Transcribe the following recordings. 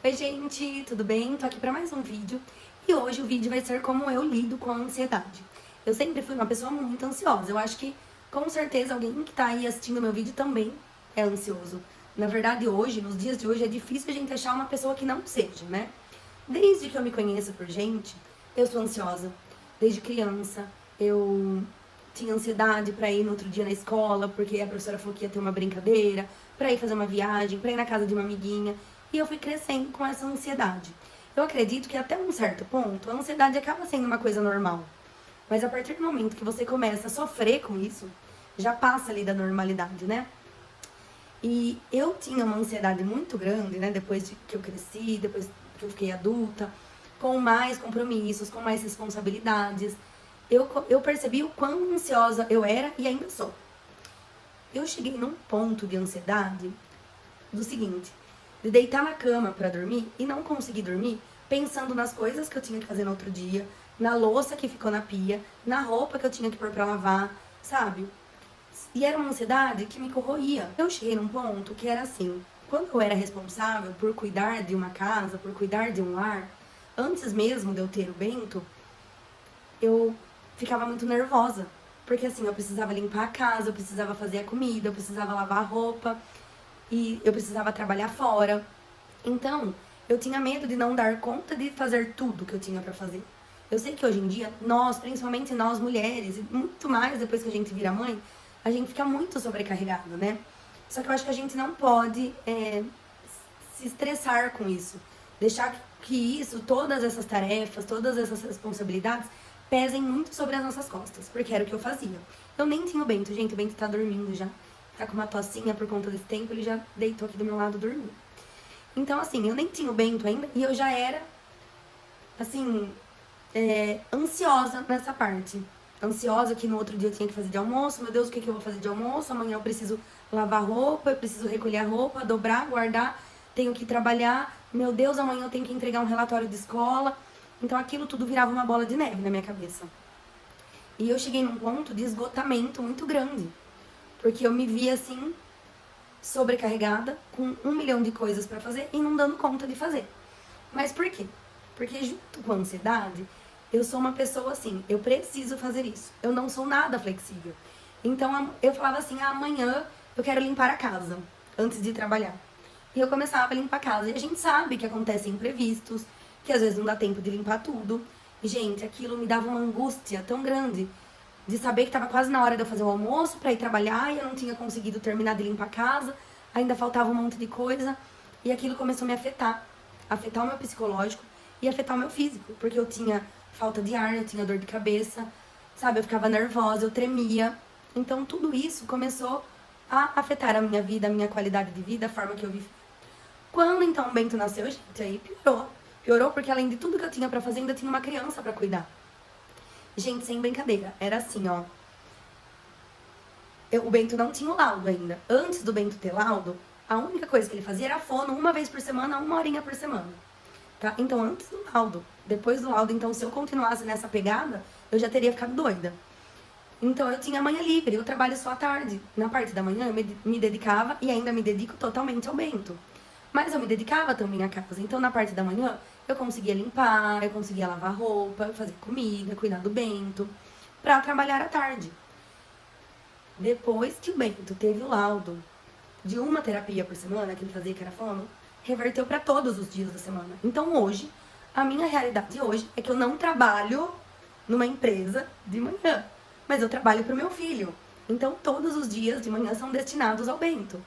Oi gente, tudo bem? Tô aqui pra mais um vídeo e hoje o vídeo vai ser como eu lido com a ansiedade. Eu sempre fui uma pessoa muito ansiosa, eu acho que com certeza alguém que tá aí assistindo meu vídeo também é ansioso. Na verdade hoje, nos dias de hoje, é difícil a gente achar uma pessoa que não seja, né? Desde que eu me conheço por gente, eu sou ansiosa. Desde criança, eu tinha ansiedade pra ir no outro dia na escola, porque a professora falou que ia ter uma brincadeira, pra ir fazer uma viagem, pra ir na casa de uma amiguinha. E eu fui crescendo com essa ansiedade. Eu acredito que até um certo ponto, a ansiedade acaba sendo uma coisa normal. Mas a partir do momento que você começa a sofrer com isso, já passa ali da normalidade, né? E eu tinha uma ansiedade muito grande, né? Depois de que eu cresci, depois que eu fiquei adulta, com mais compromissos, com mais responsabilidades. Eu percebi o quão ansiosa eu era e ainda sou. Eu cheguei num ponto de ansiedade do seguinte, de deitar na cama pra dormir e não conseguir dormir, pensando nas coisas que eu tinha que fazer no outro dia, na louça que ficou na pia, na roupa que eu tinha que pôr pra lavar, sabe? E era uma ansiedade que me corroía. Eu cheguei num ponto que era assim, quando eu era responsável por cuidar de uma casa, por cuidar de um lar, antes mesmo de eu ter o Bento, eu ficava muito nervosa. Porque assim, eu precisava limpar a casa, eu precisava fazer a comida, eu precisava lavar a roupa e eu precisava trabalhar fora. Então, eu tinha medo de não dar conta de fazer tudo que eu tinha pra fazer. Eu sei que hoje em dia, nós, principalmente nós mulheres, e muito mais depois que a gente vira mãe, a gente fica muito sobrecarregado, né? Só que eu acho que a gente não pode se estressar com isso. Deixar que isso, todas essas tarefas, todas essas responsabilidades, pesem muito sobre as nossas costas, porque era o que eu fazia. Eu nem tinha o Bento, gente, o Bento tá dormindo já. Tá com uma tocinha por conta desse tempo, ele já deitou aqui do meu lado dormindo. Então, assim, eu nem tinha o Bento ainda e eu já era, assim, ansiosa nessa parte. Ansiosa que no outro dia eu tinha que fazer de almoço. Meu Deus, o que, que eu vou fazer de almoço? Amanhã eu preciso lavar roupa, eu preciso recolher a roupa, dobrar, guardar, tenho que trabalhar. Meu Deus, amanhã eu tenho que entregar um relatório de escola. Então aquilo tudo virava uma bola de neve na minha cabeça. E eu cheguei num ponto de esgotamento muito grande. Porque eu me via assim, sobrecarregada, com 1 milhão de coisas pra fazer e não dando conta de fazer. Mas por quê? Porque junto com a ansiedade, eu sou uma pessoa assim, eu preciso fazer isso. Eu não sou nada flexível. Então eu falava assim, amanhã eu quero limpar a casa, antes de trabalhar. E eu começava a limpar a casa. E a gente sabe que acontecem imprevistos, que às vezes não dá tempo de limpar tudo. E, gente, aquilo me dava uma angústia tão grande de saber que tava quase na hora de eu fazer o almoço pra ir trabalhar e eu não tinha conseguido terminar de limpar a casa, ainda faltava um monte de coisa, e aquilo começou a me afetar o meu psicológico e afetar o meu físico, porque eu tinha falta de ar, eu tinha dor de cabeça, sabe, eu ficava nervosa, eu tremia. Então tudo isso começou a afetar a minha vida, a minha qualidade de vida, a forma que eu vivi. Quando então o Bento nasceu, gente, aí piorou. Piorou porque além de tudo que eu tinha pra fazer, ainda tinha uma criança pra cuidar. Gente, sem brincadeira, era assim, ó. O Bento não tinha o laudo ainda. Antes do Bento ter laudo, a única coisa que ele fazia era fono uma vez por semana, 1 horinha por semana. Tá? Então, antes do laudo. Depois do laudo, então, se eu continuasse nessa pegada, eu já teria ficado doida. Então, eu tinha a manhã livre, eu trabalho só à tarde. Na parte da manhã, eu me dedicava e ainda me dedico totalmente ao Bento. Mas eu me dedicava também à casa. Então, na parte da manhã, eu conseguia limpar, eu conseguia lavar roupa, fazer comida, cuidar do Bento, pra trabalhar à tarde. Depois que o Bento teve o laudo de uma terapia por semana, que ele fazia que era fono, reverteu pra todos os dias da semana. Então, hoje, a minha realidade hoje é que eu não trabalho numa empresa de manhã, mas eu trabalho pro meu filho. Então, todos os dias de manhã são destinados ao Bento.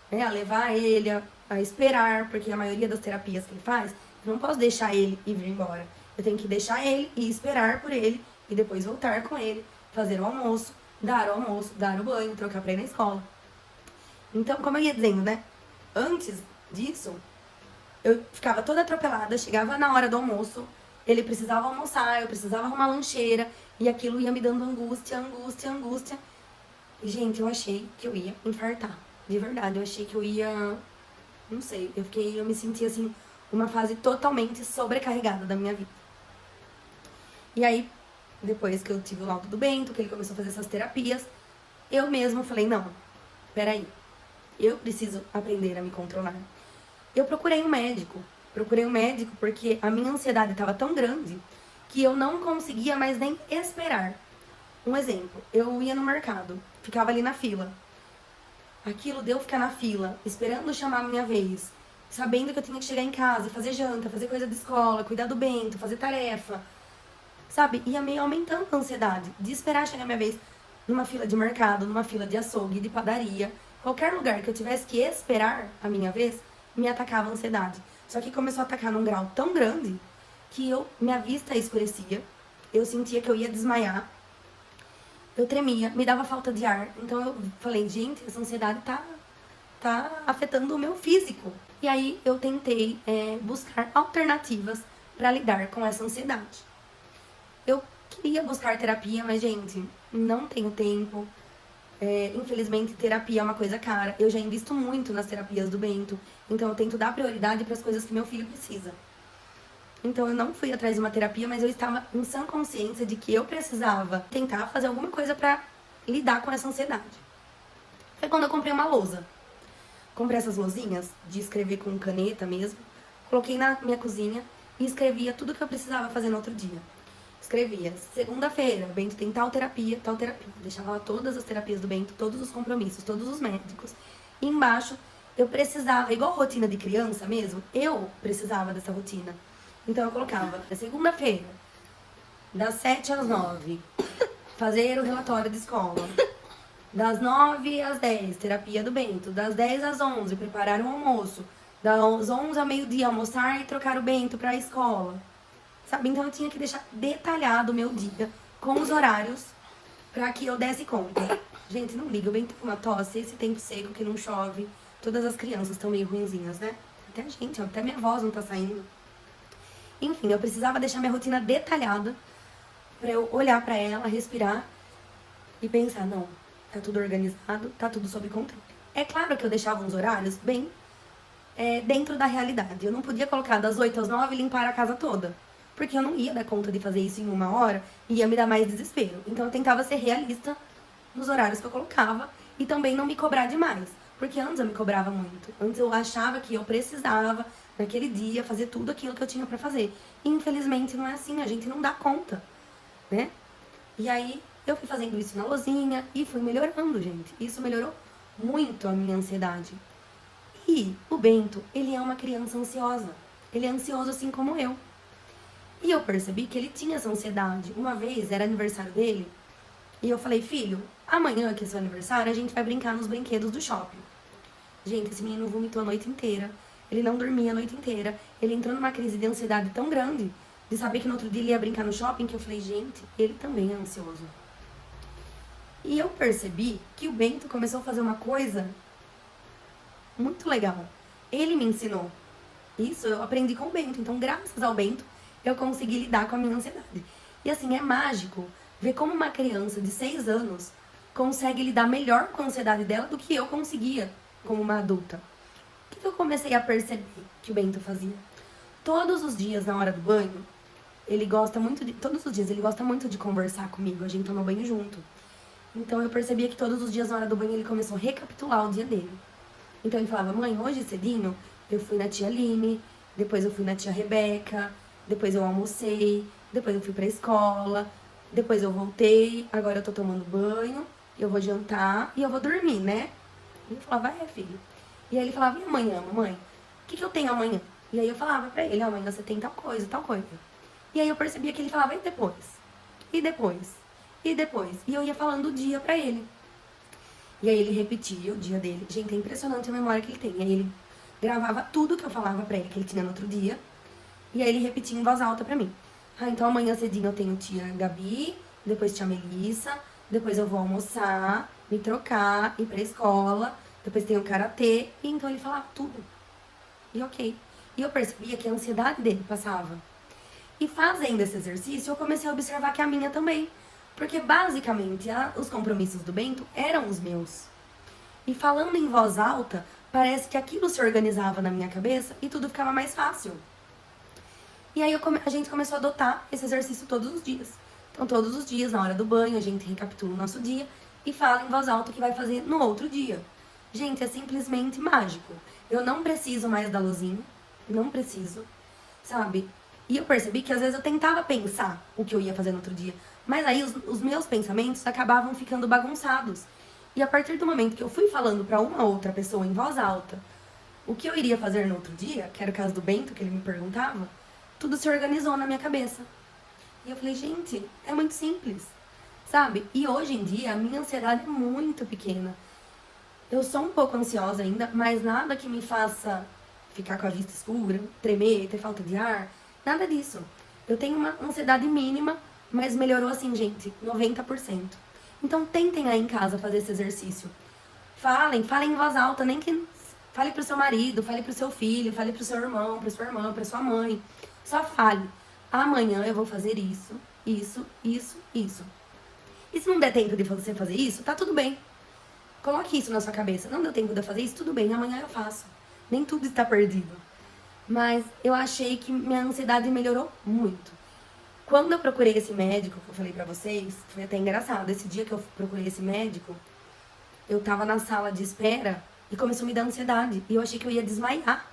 A levar ele, a esperar, porque a maioria das terapias que ele faz, eu não posso deixar ele e vir embora. Eu tenho que deixar ele e esperar por ele, e depois voltar com ele, fazer o almoço, dar o banho, trocar pra ir na escola. Então, como eu ia dizendo, né? Antes disso, eu ficava toda atropelada, chegava na hora do almoço, ele precisava almoçar, eu precisava arrumar lancheira, e aquilo ia me dando angústia, angústia, angústia. E, gente, eu achei que eu ia infartar. De verdade, eu achei que eu ia... Não sei, eu me senti, assim, uma fase totalmente sobrecarregada da minha vida. E aí, depois que eu tive o laudo do Bento, que ele começou a fazer essas terapias, eu mesma falei, não, peraí, eu preciso aprender a me controlar. Eu procurei um médico, Procurei um médico porque a minha ansiedade estava tão grande que eu não conseguia mais nem esperar. Um exemplo, eu ia no mercado, ficava ali na fila. Aquilo de eu ficar na fila, esperando chamar a minha vez, sabendo que eu tinha que chegar em casa, fazer janta, fazer coisa de escola, cuidar do Bento, fazer tarefa, sabe? Ia meio aumentando a ansiedade de esperar chegar a minha vez numa fila de mercado, numa fila de açougue, de padaria. Qualquer lugar que eu tivesse que esperar a minha vez, me atacava a ansiedade. Só que começou a atacar num grau tão grande que minha vista escurecia, eu sentia que eu ia desmaiar, eu tremia, me dava falta de ar. Então eu falei, gente, essa ansiedade tá afetando o meu físico. E aí eu tentei buscar alternativas para lidar com essa ansiedade. Eu queria buscar terapia, mas, gente, não tenho tempo. Infelizmente, terapia é uma coisa cara. Eu já invisto muito nas terapias do Bento. Então, eu tento dar prioridade para as coisas que meu filho precisa. Então, eu não fui atrás de uma terapia, mas eu estava em sã consciência de que eu precisava tentar fazer alguma coisa para lidar com essa ansiedade. Foi quando eu comprei uma lousa. Comprei essas lousinhas de escrever com caneta mesmo. Coloquei na minha cozinha e escrevia tudo que eu precisava fazer no outro dia. Escrevia, segunda-feira, Bento tem tal terapia, tal terapia. Deixava lá todas as terapias do Bento, todos os compromissos, todos os médicos. E embaixo, eu precisava, igual rotina de criança mesmo, eu precisava dessa rotina. Então eu colocava, segunda-feira, das 7 às 9, fazer o relatório de escola. Das 9 às 10, terapia do Bento. Das 10 às 11, preparar o almoço. Das 11 ao meio-dia, almoçar e trocar o Bento para a escola. Sabe? Então eu tinha que deixar detalhado o meu dia, com os horários, pra que eu desse conta. Gente, não liga, o Bento com uma tosse, esse tempo seco que não chove. Todas as crianças estão meio ruinzinhas, né? Até a gente, até minha voz não tá saindo. Enfim, eu precisava deixar minha rotina detalhada pra eu olhar pra ela, respirar e pensar, não, tá tudo organizado, tá tudo sob controle. É claro que eu deixava uns horários bem dentro da realidade. Eu não podia colocar das 8 às 9 e limpar a casa toda. Porque eu não ia dar conta de fazer isso em uma hora e ia me dar mais desespero. Então eu tentava ser realista nos horários que eu colocava e também não me cobrar demais. Porque antes eu me cobrava muito. Antes eu achava que eu precisava, naquele dia, fazer tudo aquilo que eu tinha pra fazer. E infelizmente não é assim, a gente não dá conta, né? E aí eu fui fazendo isso na lozinha e fui melhorando, gente. Isso melhorou muito a minha ansiedade. E o Bento, ele é uma criança ansiosa. Ele é ansioso assim como eu. E eu percebi que ele tinha essa ansiedade. Uma vez, era aniversário dele, e eu falei, filho, amanhã que é seu aniversário, a gente vai brincar nos brinquedos do shopping. Gente, esse menino vomitou a noite inteira. Ele não dormia a noite inteira. Ele entrou numa crise de ansiedade tão grande, de saber que no outro dia ele ia brincar no shopping, que eu falei, gente, ele também é ansioso. E eu percebi que o Bento começou a fazer uma coisa muito legal. Ele me ensinou. Isso eu aprendi com o Bento. Então, graças ao Bento, eu consegui lidar com a minha ansiedade. E assim, é mágico ver como uma criança de 6 anos consegue lidar melhor com a ansiedade dela do que eu conseguia como uma adulta. O que eu comecei a perceber que o Bento fazia? Todos os dias, na hora do banho, ele gosta muito de... Todos os dias ele gosta muito de conversar comigo, a gente toma banho junto. Então eu percebia que todos os dias, na hora do banho, ele começou a recapitular o dia dele. Então ele falava, mãe, hoje cedinho eu fui na tia Aline, depois eu fui na tia Rebeca, depois eu almocei, depois eu fui pra escola, depois eu voltei, agora eu tô tomando banho, eu vou jantar e eu vou dormir, né? E eu falava, filho. E aí ele falava, e amanhã, mamãe? O que eu tenho amanhã? E aí eu falava pra ele, amanhã você tem tal coisa, tal coisa. E aí eu percebia que ele falava, e depois? E depois? E depois? E eu ia falando o dia pra ele. E aí ele repetia o dia dele. Gente, é impressionante a memória que ele tem. E aí ele gravava tudo que eu falava pra ele, que ele tinha no outro dia. E aí ele repetia em voz alta pra mim. Então amanhã cedinho eu tenho tia Gabi, depois tia Melissa, depois eu vou almoçar, me trocar, ir pra escola, depois tem o karatê. E então ele falava tudo. E ok. E eu percebia que a ansiedade dele passava. E fazendo esse exercício, eu comecei a observar que a minha também. Porque basicamente os compromissos do Bento eram os meus. E falando em voz alta, parece que aquilo se organizava na minha cabeça e tudo ficava mais fácil. E aí a gente começou a adotar esse exercício todos os dias. Então todos os dias, na hora do banho, a gente recapitula o nosso dia e fala em voz alta o que vai fazer no outro dia. Gente, é simplesmente mágico. Eu não preciso mais da luzinha, não preciso, sabe? E eu percebi que às vezes eu tentava pensar o que eu ia fazer no outro dia, mas aí os meus pensamentos acabavam ficando bagunçados. E a partir do momento que eu fui falando pra uma outra pessoa em voz alta o que eu iria fazer no outro dia, que era o caso do Bento, que ele me perguntava, tudo se organizou na minha cabeça. E eu falei, gente, é muito simples, sabe? E hoje em dia a minha ansiedade é muito pequena. Eu sou um pouco ansiosa ainda, mas nada que me faça ficar com a vista escura, tremer, ter falta de ar, nada disso. Eu tenho uma ansiedade mínima, mas melhorou assim, gente, 90%. Então tentem aí em casa fazer esse exercício. Falem em voz alta, nem que fale pro seu marido, fale pro seu filho, fale pro seu irmão, pra sua irmã, pra sua mãe. Só fale, amanhã eu vou fazer isso, isso, isso, isso. E se não der tempo de você fazer isso, tá tudo bem. Coloque isso na sua cabeça. Não deu tempo de eu fazer isso? Tudo bem, amanhã eu faço. Nem tudo está perdido. Mas eu achei que minha ansiedade melhorou muito. Quando eu procurei esse médico, que eu falei pra vocês, foi até engraçado. Esse dia que eu procurei esse médico, eu tava na sala de espera e começou a me dar ansiedade. E eu achei que eu ia desmaiar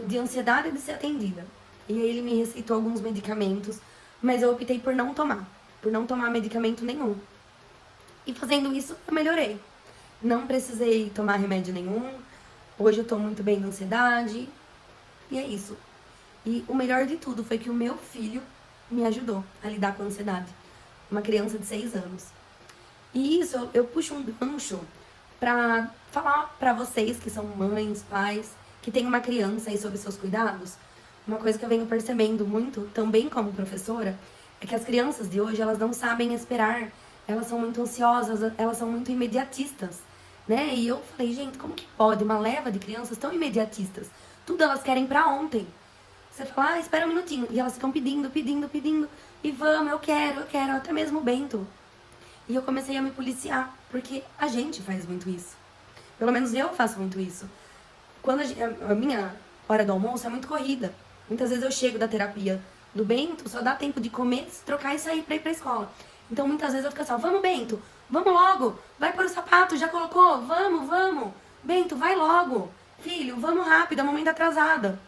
de ansiedade de ser atendida. E aí ele me receitou alguns medicamentos, mas eu optei por não tomar medicamento nenhum. E fazendo isso, eu melhorei. Não precisei tomar remédio nenhum. Hoje eu tô muito bem na ansiedade. E é isso. E o melhor de tudo foi que o meu filho me ajudou a lidar com a ansiedade. Uma criança de 6 anos. E isso eu puxo um gancho pra falar pra vocês que são mães, pais, que têm uma criança aí sob seus cuidados. Uma coisa que eu venho percebendo muito, também como professora, é que as crianças de hoje, elas não sabem esperar. Elas são muito ansiosas, elas são muito imediatistas, né? E eu falei, gente, como que pode uma leva de crianças tão imediatistas? Tudo elas querem pra ontem. Você fala, espera um minutinho. E elas ficam pedindo. E vamos, eu quero, até mesmo o Bento. E eu comecei a me policiar, porque a gente faz muito isso. Pelo menos eu faço muito isso. Quando a minha hora do almoço é muito corrida. Muitas vezes eu chego da terapia do Bento, só dá tempo de comer, se trocar e sair pra ir pra escola. Então muitas vezes eu fico assim, vamos Bento, vamos logo, vai pôr o sapato, já colocou, vamos, Bento, vai logo, filho, vamos rápido, é um momento atrasada.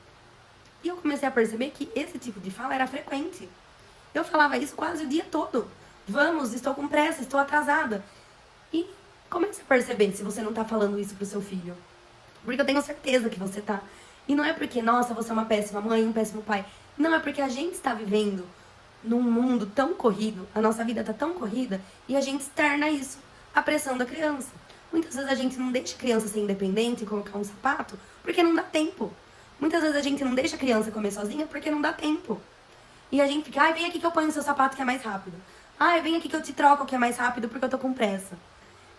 E eu comecei a perceber que esse tipo de fala era frequente. Eu falava isso quase o dia todo. Vamos, estou com pressa, estou atrasada. E comece a perceber se você não tá falando isso pro seu filho. Porque eu tenho certeza que você tá. E não é porque, nossa, você é uma péssima mãe, um péssimo pai. Não, é porque a gente está vivendo num mundo tão corrido, a nossa vida tá tão corrida, e a gente externa isso, a pressão da criança. Muitas vezes a gente não deixa a criança ser independente e colocar um sapato, porque não dá tempo. Muitas vezes a gente não deixa a criança comer sozinha, porque não dá tempo. E a gente fica, vem aqui que eu ponho o seu sapato que é mais rápido. Vem aqui que eu te troco que é mais rápido porque eu tô com pressa.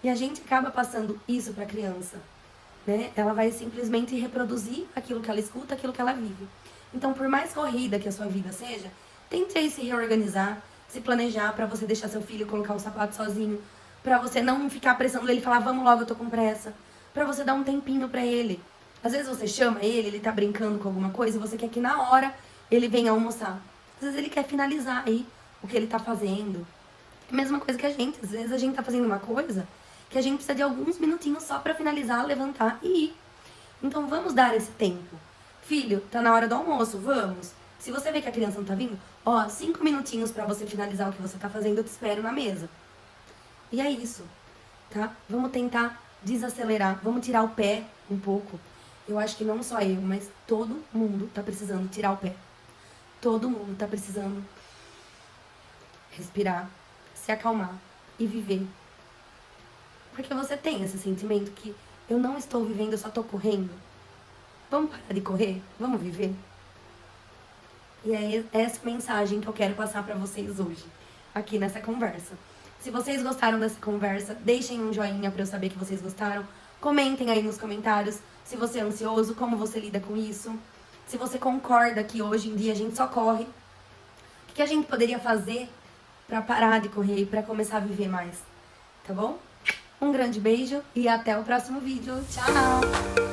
E a gente acaba passando isso pra criança, né? Ela vai simplesmente reproduzir aquilo que ela escuta, aquilo que ela vive. Então, por mais corrida que a sua vida seja, tente aí se reorganizar, se planejar pra você deixar seu filho colocar o sapato sozinho, pra você não ficar pressionando ele e falar, vamos logo, eu tô com pressa, pra você dar um tempinho pra ele. Às vezes você chama ele tá brincando com alguma coisa e você quer que na hora ele venha almoçar. Às vezes ele quer finalizar aí o que ele tá fazendo. É a mesma coisa que a gente. Às vezes a gente tá fazendo uma coisa que a gente precisa de alguns minutinhos só pra finalizar, levantar e ir. Então vamos dar esse tempo. Filho, tá na hora do almoço, vamos. Se você vê que a criança não tá vindo, 5 minutinhos pra você finalizar o que você tá fazendo, eu te espero na mesa. E é isso, tá? Vamos tentar desacelerar, vamos tirar o pé um pouco. Eu acho que não só eu, mas todo mundo tá precisando tirar o pé. Todo mundo tá precisando respirar, se acalmar e viver. Porque você tem esse sentimento que eu não estou vivendo, eu só tô correndo. Vamos parar de correr? Vamos viver? E é essa mensagem que eu quero passar pra vocês hoje, aqui nessa conversa. Se vocês gostaram dessa conversa, deixem um joinha pra eu saber que vocês gostaram. Comentem aí nos comentários se você é ansioso, como você lida com isso. Se você concorda que hoje em dia a gente só corre. O que a gente poderia fazer pra parar de correr e pra começar a viver mais? Tá bom? Um grande beijo e até o próximo vídeo. Tchau!